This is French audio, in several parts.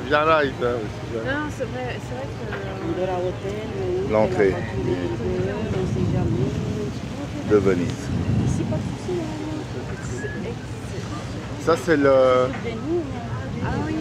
viens là, il vient. Non, c'est vrai que... De la hôtel, L'entrée on sait jamais. de Venise. Ici, pas de souci. Ça, c'est le... Ah oui,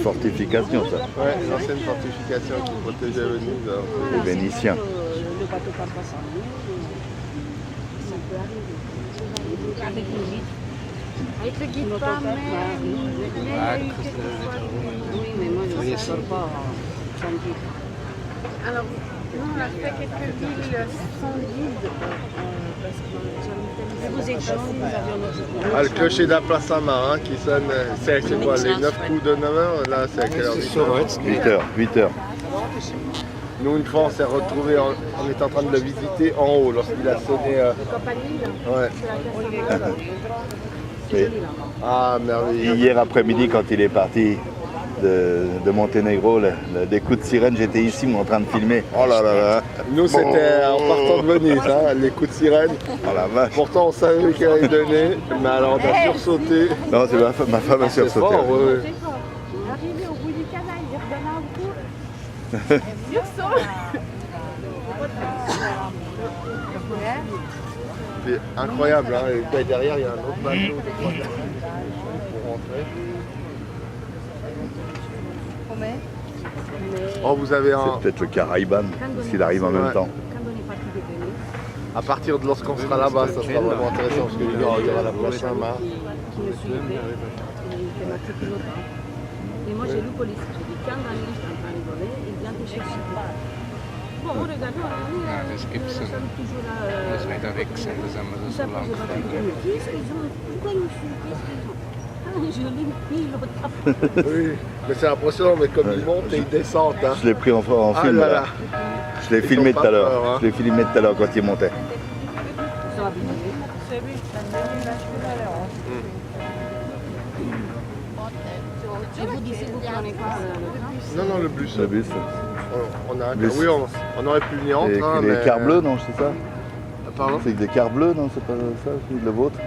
Fortification, ça. Ouais, l'ancienne fortification qui protégeait Venise. Les Vénitiens. Le bateau passe pas sans nous. Ça peut arriver. Avec le guide. avec le guide pas, mais il y a eu quelques fois... Oui, mais moi, je ne sors pas sans guide. Alors, nous, on a fait quelques villes sans guide, parce que Vous êtes jeunes, nous avions notre... Ah, le clocher de la place Saint-Marin qui sonne, c'est quoi, les 9 coups de 9h? Là, c'est à quelle heure? 8 heures. Nous, une fois, on s'est retrouvés, on était en train de le visiter en haut lorsqu'il a sonné. Ouais. Et Ah, merveilleux. hier après-midi, quand il est parti de Monténégro, des coups de sirène, j'étais ici en train de filmer. Oh là là là. Nous, c'était en partant de Venise, hein, les coups de sirène. Oh la vache. Pourtant, on savait qu'elle allait donner, mais alors on a sursauté. Non, c'est ma femme a C'est sursauté. fort, ouais. arrivé au bout du canal, il redonnait un coup. Sursaut. C'est incroyable, hein. Et puis derrière, il y a un autre bateau de 3 pour rentrer. Oh, vous avez un... C'est peut-être le Caraïban, parce qu'il arrive en même Ouais. temps. À partir de lorsqu'on sera là-bas, ça sera vraiment intéressant parce qu'il y aura la place Saint-Marc. qui me suivait, il était marqué pilote. Et moi, j'ai lu police. J'ai dit, quand Daniel est en train de voler, il vient te chercher. Bon, regardez, nous sommes toujours là. Dat is niet dat ik zeg, dat zijn we Tout zo ça pour lang se battre. geleden. Qu'est-ce qu'ils ont? Pourquoi ils me suivent? Qu'est-ce qu'ils ont? Ah, je l'ai pilote. Oui, mais c'est impressionnant, mais comme ils montent et ils descendent. Hein. Je l'ai pris en Ah film. là là. là. Je l'ai Ils filmé ont tout pas à l'heure. peur, hein. Je l'ai filmé tout à l'heure quand il montait. Ils sont habitués. Et vous disiez, vous prenez quoi Non, non, le bus. Le bus. On a... Bus. Oui, on aurait pu venir en Et train, les mais... cars bleus, non, c'est ça? Pardon? C'est des cars bleus, non? C'est pas ça, le vôtre?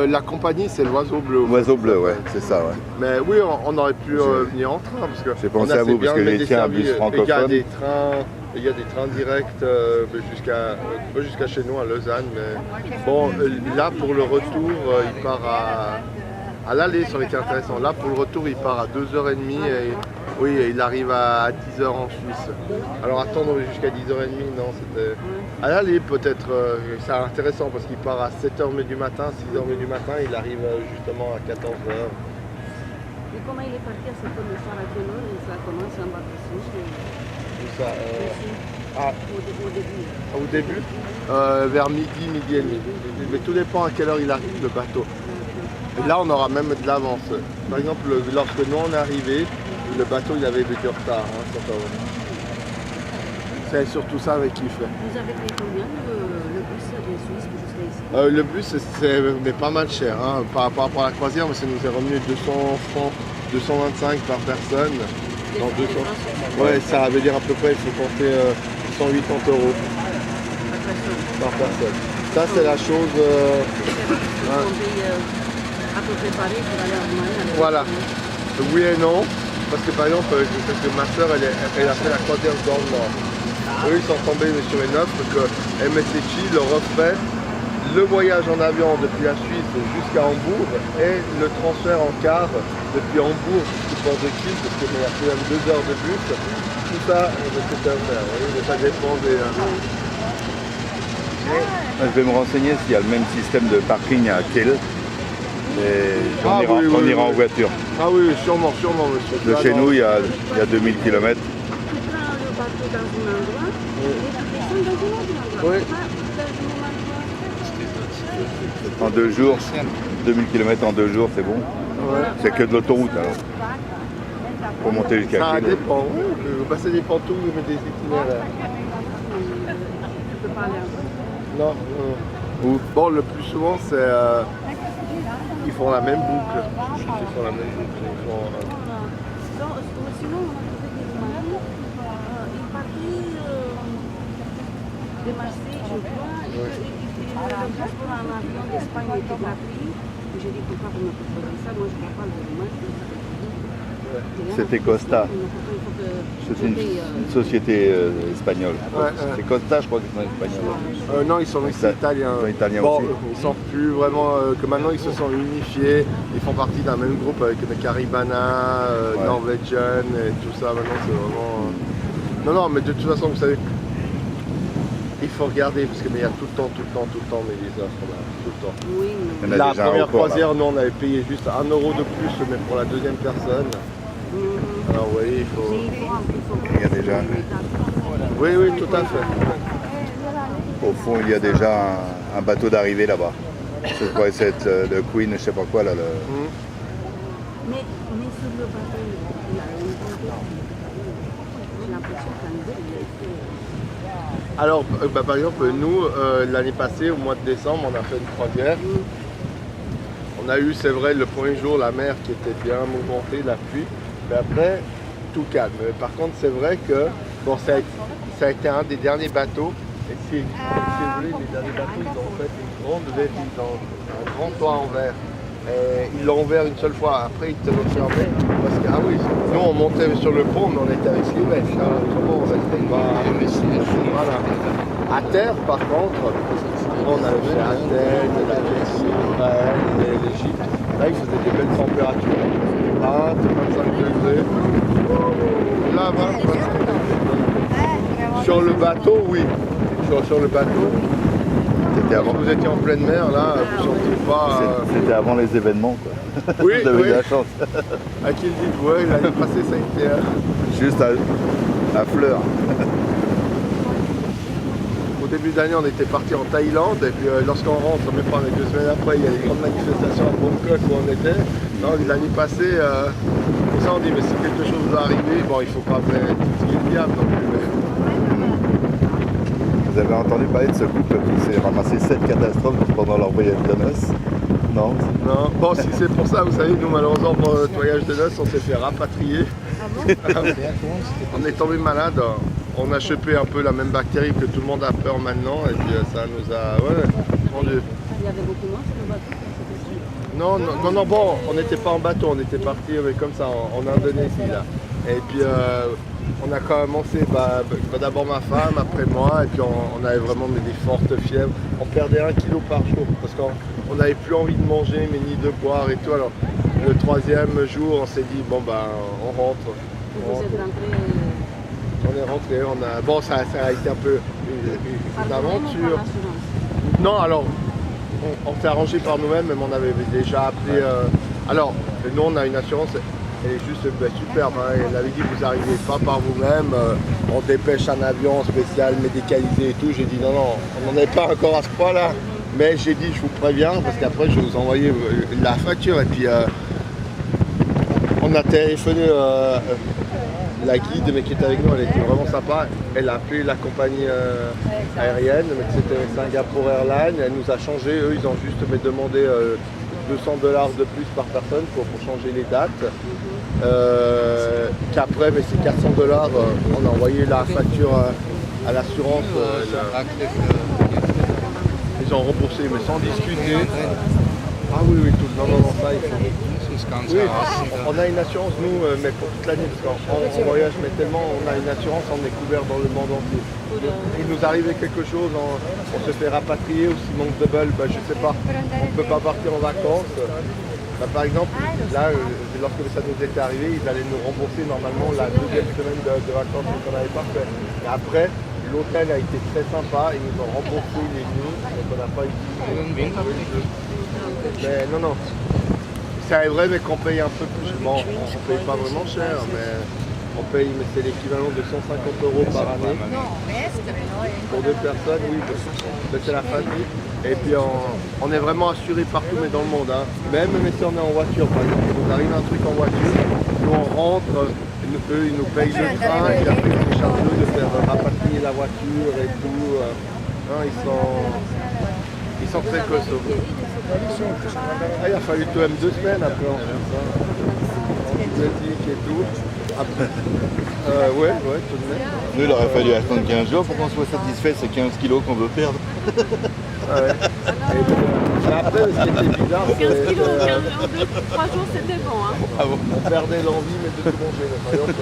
La compagnie, c'est l'Oiseau Bleu. Oiseau bleu, ouais, c'est ça, ouais. Mais oui, on aurait pu venir en train parce que J'ai pensé on a à vous, assez parce bien que de j'ai tiens un desservi. bus Il y a francophone. il y a des trains directs jusqu'à chez nous à Lausanne. Mais bon, là pour le retour, il part à l'aller, ça aurait été intéressant. Là pour le retour, il part à 2h30 et oui, il arrive à 10h en Suisse. Alors attendre jusqu'à 10h30, non, c'était... À l'aller peut-être, c'est intéressant parce qu'il part à 7h du matin, 6h du matin, il arrive justement à 14h. Et comment il est parti à cette heure le soir à quelle heure et ça commence à embarcation? Tout ça, au début vers midi et demi. Mais tout dépend à quelle heure il arrive le bateau. Et là, on aura même de l'avance. Par exemple, lorsque nous on est arrivé, le bateau il avait du retard. Hein, c'est surtout ça avec qui il fait. Vous avez payé combien le bus de Suisse jusqu'à ici? Le bus, c'est pas mal cher hein, par rapport à la croisière, mais ça nous est revenu 200 francs, 225 par personne. Non, 200. Ouais, ça veut dire à peu près, il faut compter 180 € par personne. Ça, c'est la chose. On paye à peu près pareil pour aller en Allemagne. Voilà. Oui et non, parce que par exemple, je sais que ma soeur, elle a fait la croisière dans le Nord. Eux, ils sont tombés sur une offre que MSC leur offrait le voyage en avion depuis la Suisse jusqu'à Hambourg et le transfert en car depuis Hambourg jusqu'au port de Kiel, parce qu'il y a quand même 2 heures de bus. Tout ça, c'était à faire. Ça dépend des... Je vais me renseigner s'il y a le même système de parking à Kiel. Et on ira en voiture. Ah oui, sûrement, monsieur. De chez nous, il y a 2000 km. Tu prends le bateau dans un endroit et tu descends dans un autre endroit. Oui. Pas dans le même endroit. En 2 jours, 2000 km en 2 jours, c'est bon. Ouais. C'est que de l'autoroute alors. Pour monter jusqu'à Ça Kiel. dépend. Ça dépend tout des itinéraires. Tu peux pas aller en Non. Où? Bon, le plus souvent, c'est... ils font la même boucle. Ils font la même boucle. Sinon, on a trouvé des maris. Ils partaient de Marseille, je crois. Le transport en avion d'Espagne était gratuit. J'ai dit pourquoi vous me proposez ça? Moi, je ne crois pas le dommage. C'était Costa. C'est une société espagnole. Ouais, C'est Costa, je crois qu'ils sont espagnols. Non, ils sont aussi italiens. Ils sont italiens bon, aussi. Ils sont plus vraiment que maintenant ils se sont unifiés. Ils font partie d'un même groupe avec les Caribana, Norwegian et tout ça. Maintenant c'est vraiment. Non, mais de toute façon, vous savez, il faut regarder parce qu'il y a tout le temps mais les offres là, tout le temps. Oui, Il y en a La déjà un première au port, là. croisière, nous on avait payé juste 1 euro de plus, mais pour la deuxième personne. Alors oui, il faut. Il y a déjà. Oui, tout à fait. Au fond, il y a déjà un bateau d'arrivée là-bas. C'est quoi, c'est le Queen, je sais pas quoi là. Mais sur le bateau, il y a une tempête. J'ai l'impression qu'un jour, il a été. Alors, par exemple, nous, l'année passée, au mois de décembre, on a fait une croisière. On a eu, c'est vrai, le premier jour, la mer qui était bien mouvementée, la pluie. Mais après, tout calme. Par contre, c'est vrai que bon, ça a été un des derniers bateaux. Et si vous voulez, les derniers bateaux, ils ont fait une grande baie, ils ont un grand toit en verre. Et ils l'ont ouvert une seule fois, après ils étaient fermés. Parce que, ah oui, nous on montait sur le pont, mais on était avec les mèches. Autrement, on restait pas. Voilà. À terre, par contre, on avait fait Athènes, la Grèce, l'Égypte. Là, il faisait des belles températures. 20, 25 degrés. Là, 20, 25 degrés. Sur le bateau, oui. Sur le bateau. C'était avant. Quand vous étiez en pleine mer, là, vous ne sentiez pas. C'était avant les événements, quoi. Oui, Vous avez oui. eu la chance. À qui le dites, ouais, l'année passée, ça a été. Juste à Fleur. Au début d'année, on était parti en Thaïlande, et puis lorsqu'on rentre, même pas 2 semaines après, il y a des grandes manifestations à Bangkok où on était. Non, l'année passée, pour ça on dit, mais si quelque chose doit arriver, bon, il ne faut pas faire ce qui est le diable non plus. Mais... Vous avez entendu parler de ce couple qui s'est ramassé 7 catastrophes pendant leur voyage de noces? Non? Non, bon, si c'est pour ça, vous savez, nous malheureusement, pour notre voyage de noces, on s'est fait rapatrier. On est tombé malade. On a chopé un peu la même bactérie que tout le monde a peur maintenant, et puis ça nous a. Ouais, mon Dieu. Il y avait beaucoup moins sur le bateau. Non, bon, on n'était pas en bateau, on était parti comme ça en Indonésie là. Et puis on a commencé d'abord ma femme, après moi, et puis on avait vraiment des fortes fièvres. On perdait 1 kilo par jour parce qu'on n'avait plus envie de manger mais ni de boire et tout. Alors le 3e jour, on s'est dit bon on rentre. Vous êtes rentré. On est rentré, bon ça a été un peu une aventure. Non, alors on s'est arrangé par nous-mêmes, mais on avait déjà appelé. Alors, nous on a une assurance, elle est juste superbe. Hein, elle avait dit vous n'arrivez pas par vous-même, on dépêche un avion spécial, médicalisé et tout. J'ai dit non, on n'en est pas encore à ce point-là. Mais j'ai dit je vous préviens, parce qu'après je vais vous envoyer la facture. Et puis on a téléphoné. La guide, mais qui était avec nous, elle était vraiment sympa. Elle a appelé la compagnie aérienne, mais c'était Singapore Airlines. Elle nous a changé. Eux, ils ont juste demandé $200 de plus par personne pour changer les dates. Qu'après, mais c'est $400. On a envoyé la facture à l'assurance. Ils ont remboursé, mais sans discuter. Ah oui, tout. Non, ça, il faut. Oui, on a une assurance, nous, mais pour toute l'année, parce qu'en voyage, mais tellement on a une assurance, on est couvert dans le monde entier. Il nous arrivait quelque chose, on se fait rapatrier, ou s'il manque de bol, je sais pas, on ne peut pas partir en vacances. Par exemple, là, lorsque ça nous était arrivé, ils allaient nous rembourser normalement la 2e semaine de vacances qu'on n'avait pas fait. Et après, l'hôtel a été très sympa, ils nous ont remboursé les nuits, donc on n'a pas eu. Mais non. C'est vrai, mais qu'on paye un peu plus. Bon, on ne paye pas vraiment cher, mais on paye, mais c'est l'équivalent de 150 € par année. Pour 2 personnes, oui, c'est la famille. Et puis on est vraiment assuré partout, mais dans le monde. Hein. Même si on est en voiture, par exemple, il nous arrive un truc en voiture, nous on rentre, eux ils nous payent le train, et après ils nous chargent de faire rapatrier la voiture et tout. Hein, ils sont très costauds. Ah, il a fallu quand même 2 semaines après en fait. Antibiotiques et tout. Après, ouais, tout de même. Nous, il aurait fallu attendre 15 jours pour qu'on soit satisfait, c'est 15 kilos qu'on veut perdre. Ouais. Mais après, ce qui était bizarre, 15 c'est kilos en que 3 jours, c'était bon. Hein. on perdait l'envie mais de tout manger. Par exemple,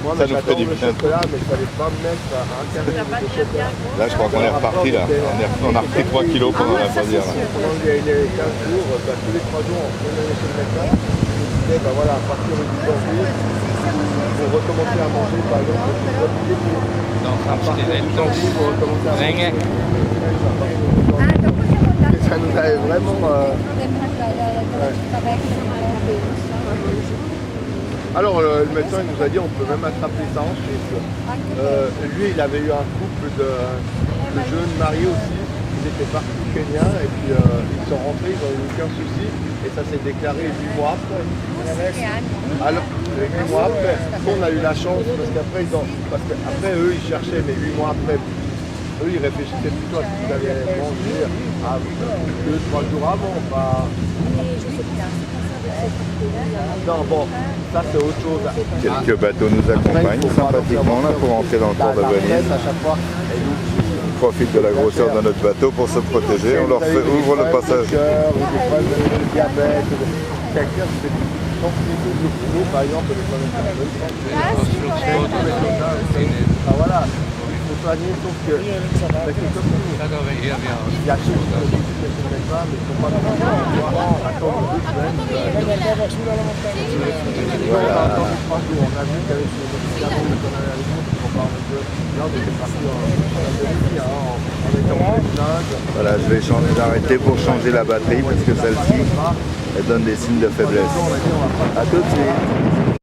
moi, Ça nous ferait j'adore du le bien. chocolat, mais il fallait pas me mettre un carré de chocolat. Là, je crois qu'on est reparti là. On a repris 3 kilos pendant la pausière. Là. Pendant les 15 jours, tous les 3 jours, on prenait chez le médecin. Il disait, voilà, à partir du janvier, pour recommencer à manger, par exemple, les pieds. Dan gaan ze dit in toch brengen. Et ça nous avait vraiment... Alors le médecin il nous a dit on peut même attraper ça en Suisse. Lui il avait eu un couple de jeunes mariés aussi, ils étaient partis au Kenya et puis ils sont rentrés, ils n'ont eu aucun souci et ça s'est déclaré 8 mois après. Alors 8 mois après, on a eu la chance parce qu'après eux ils cherchaient mais 8 mois après, eux ils réfléchissaient plutôt à ce qu'ils avaient mangé à 2-3 jours avant. Pas... Non bon, ça c'est autre chose. Quelques bateaux nous accompagnent sympathiquement là pour entrer dans le port de Venise. À chaque fois, On profite de la grosseur de notre bateau pour se protéger. On leur ouvre le passage. Des problèmes de diabète, quelqu'un qui fait du kilo, par exemple, des problèmes de voilà, il faut soigner, sauf que Dat gaan we heel veel. il y a ceux qui sont obligés de mettre pas, mais ils ne sont pas attendre 2 semaines. Voilà. On a attendu 3 jours, on a vu qu'avec les médicaments qu'on avait avec nous, on parle de là, on était parti en Indonésie, en étant en Inde. Voilà, je vais arrêter pour changer la batterie parce que celle-ci, elle donne des signes de faiblesse. On a dit on va pas À tout de suite.